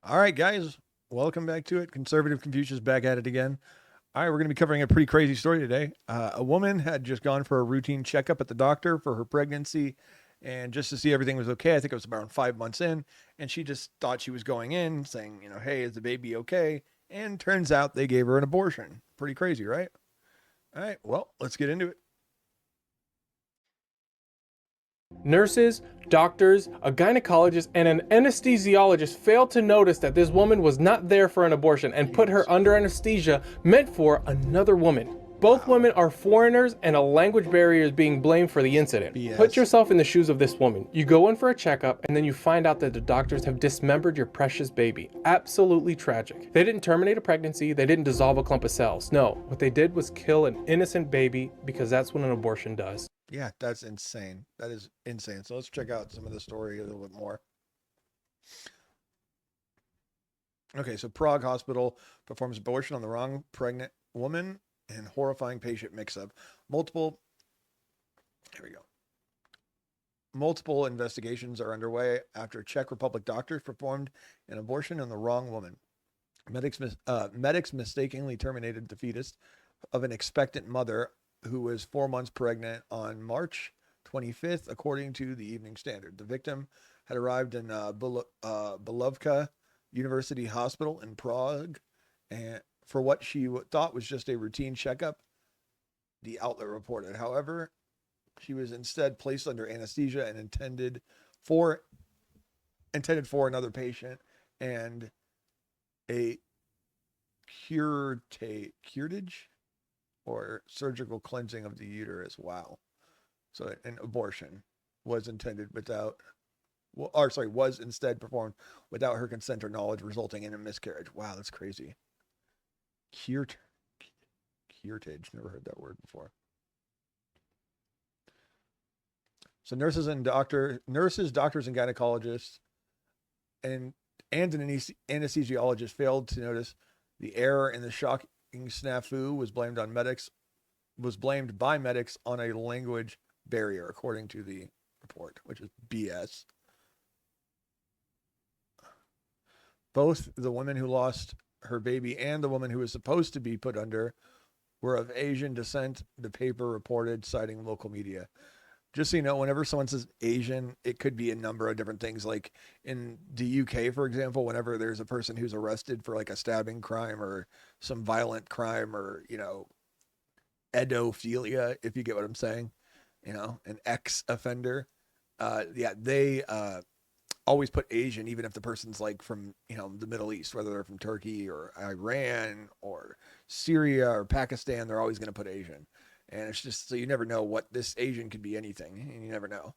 All right, guys, welcome back to it. Conservative Confucius back at it again. All right, we're going to be covering a pretty crazy story today. A woman had just gone for a routine checkup at the doctor for her pregnancy and just to see everything was okay. I think it was around 5 months in, and she just thought she was going in saying, hey, is the baby okay? And turns out they gave her an abortion. Pretty crazy, right? All right, well, let's get into it. Nurses, doctors, a gynecologist, and an anesthesiologist failed to notice that this woman was not there for an abortion and put her under anesthesia meant for another woman. Both women are foreigners, and a language barrier is being blamed for the incident. BS. Put yourself in the shoes of this woman. You go in for a checkup, and then you find out that the doctors have dismembered your precious baby. Absolutely tragic. They didn't terminate a pregnancy, they didn't dissolve a clump of cells. No, what they did was kill an innocent baby, because that's what an abortion does. Yeah, that's insane. That is insane. So let's check out some of the story a little bit more. Okay, so Prague hospital performs abortion on the wrong pregnant woman and horrifying patient mix-up. Here we go. Multiple investigations are underway after Czech Republic doctors performed an abortion on the wrong woman. Medics mistakenly terminated the fetus of an expectant mother who was 4 months pregnant on March 25th, according to the Evening Standard. The victim had arrived in Belovka University Hospital in Prague and for what she thought was just a routine checkup, the outlet reported. However, she was instead placed under anesthesia and intended for another patient and a curettage or surgical cleansing of the uterus. Wow. So an abortion was intended was instead performed without her consent or knowledge, resulting in a miscarriage. Wow, that's crazy. Curettage. Never heard that word before. So doctors, doctors, and gynecologists, and an anesthesiologist failed to notice the error in the shocking snafu was blamed by medics on a language barrier, according to the report, which is BS. Both the woman who lost her baby and the woman who was supposed to be put under were of Asian descent, the paper reported, citing local media. Just so you know, whenever someone says Asian, it could be a number of different things. Like in the UK, for example, whenever there's a person who's arrested for like a stabbing crime or some violent crime or, edophilia, if you get what I'm saying, an ex-offender, they always put Asian, even if the person's like from, the Middle East, whether they're from Turkey or Iran or Syria or Pakistan, they're always going to put Asian. And it's just so you never know what this Asian could be anything. And you never know.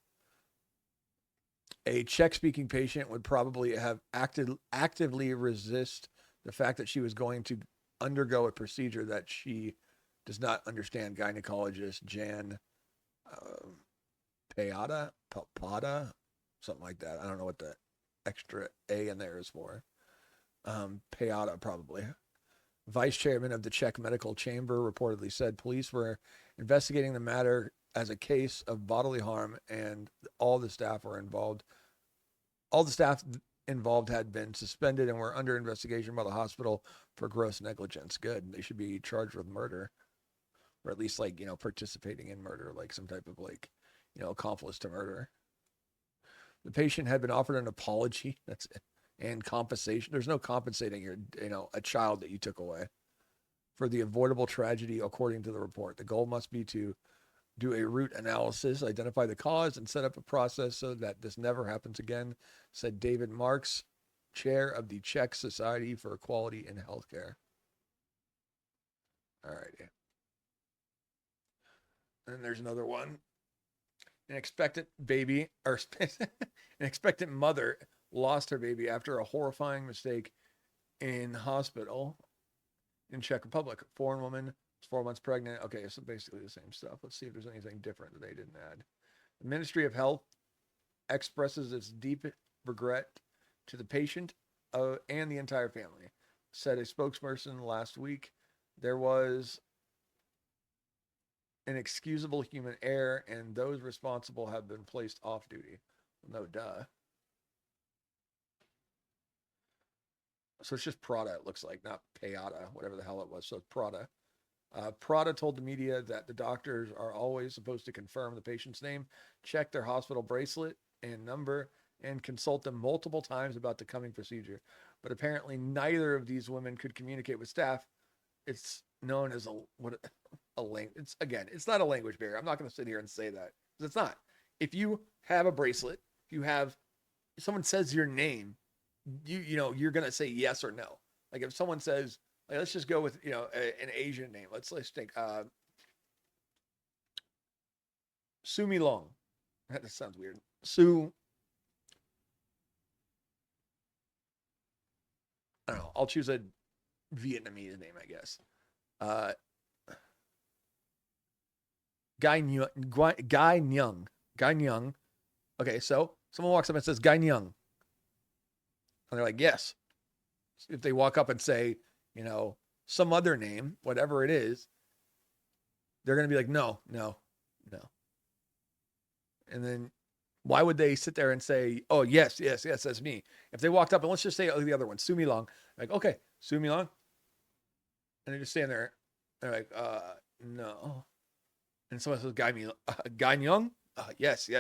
A Czech-speaking patient would probably have actively resist the fact that she was going to undergo a procedure that she does not understand. Gynecologist Jan Pada, something like that. I don't know what the extra A in there is for. Pada probably. Vice chairman of the Czech Medical Chamber reportedly said police were investigating the matter as a case of bodily harm, and all the staff involved had been suspended and were under investigation by the hospital for gross negligence. Good. They should be charged with murder, or at least participating in murder, like some type of accomplice to murder. The patient had been offered an apology. That's it. And compensation. There's no compensating a child that you took away for the avoidable tragedy, according to the report. The goal must be to do a root analysis, identify the cause, and set up a process so that this never happens again, said David Marks, chair of the Czech Society for Equality in Healthcare. All right. And there's another one. An expectant mother lost her baby after a horrifying mistake in hospital in Czech Republic. A foreign woman was 4 months pregnant. Okay, so basically the same stuff. Let's see if there's anything different that they didn't add. The Ministry of Health expresses its deep regret to the patient and the entire family, said a spokesperson last week. There was an excusable human error, and those responsible have been placed off duty. No duh. So it's just Prada, it looks like, not Payada, whatever the hell it was. So it's Prada. Prada told the media that the doctors are always supposed to confirm the patient's name, check their hospital bracelet and number, and consult them multiple times about the coming procedure. But apparently, neither of these women could communicate with staff. It's known as a language. It's again, it's not a language barrier. I'm not going to sit here and say that because it's not. If you have a bracelet, if someone says your name, you're going to say yes or no. Like if someone says, like, let's just go with an Asian name. Let's think Su Mi Long. That sounds weird. Su. I don't know. I'll choose a Vietnamese name, I guess. Uh, Guy Nyung. Guy Nyung. Okay, so someone walks up and says Guy Nyung, and they're like, yes. If they walk up and say, some other name, whatever it is, they're going to be like, no. And then why would they sit there and say, oh, yes, that's me? If they walked up and let's just say the other one, Su Mi Long, like, okay, Su Mi Long. And they're just standing there. They're like, no. And someone says, Guy Young? Yes.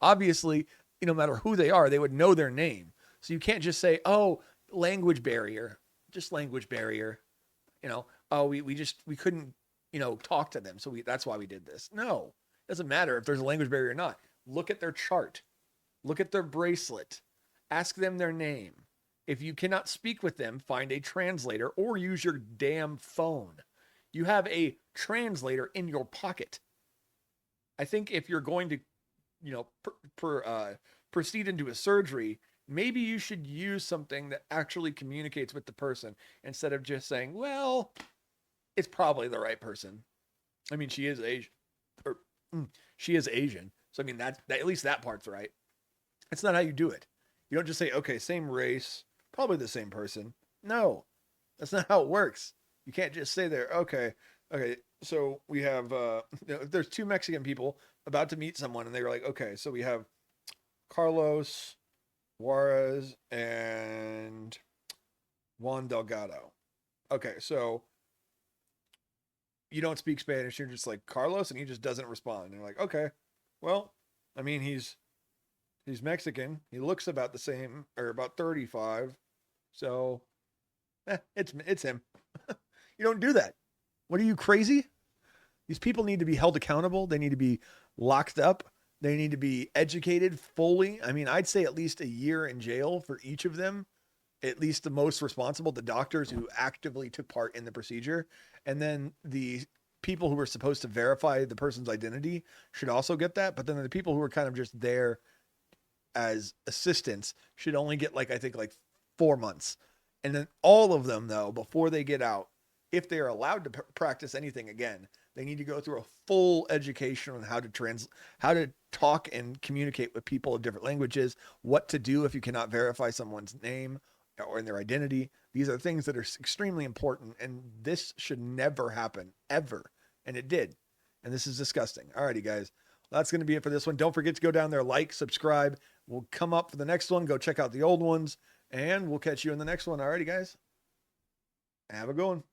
Obviously, no matter who they are, they would know their name. So you can't just say, oh, language barrier, just language barrier. We couldn't, talk to them. So that's why we did this. No, it doesn't matter if there's a language barrier or not. Look at their chart. Look at their bracelet. Ask them their name. If you cannot speak with them, find a translator or use your damn phone. You have a translator in your pocket. I think if you're going to, proceed into a surgery, maybe you should use something that actually communicates with the person instead of just saying, well, it's probably the right person. I mean, she is Asian. So, I mean, that at least that part's right. That's not how you do it. You don't just say, okay, same race, probably the same person. No, that's not how it works. You can't just say there, okay, so we have, there's two Mexican people about to meet someone, and they were like, okay, so we have Carlos Juarez and Juan Delgado. Okay, so you don't speak Spanish, you're just like Carlos, and he just doesn't respond. And you're like, okay, well, I mean, he's Mexican. He looks about the same, or about 35. So, it's him. You don't do that. What are you, crazy? These people need to be held accountable. They need to be locked up. They need to be educated fully. I mean, I'd say at least a year in jail for each of them. At least the most responsible, the doctors who actively took part in the procedure. And then the people who were supposed to verify the person's identity should also get that. But then the people who were kind of just there as assistants should only get I think 4 months. And then all of them, though, before they get out, if they are allowed to practice anything again, they need to go through a full education on how to talk and communicate with people in different languages, what to do if you cannot verify someone's name or in their identity. These are things that are extremely important, and this should never happen, ever. And it did. And this is disgusting. Alrighty, guys. That's going to be it for this one. Don't forget to go down there, like, subscribe. We'll come up for the next one. Go check out the old ones, and we'll catch you in the next one. Alrighty, guys. Have a good one.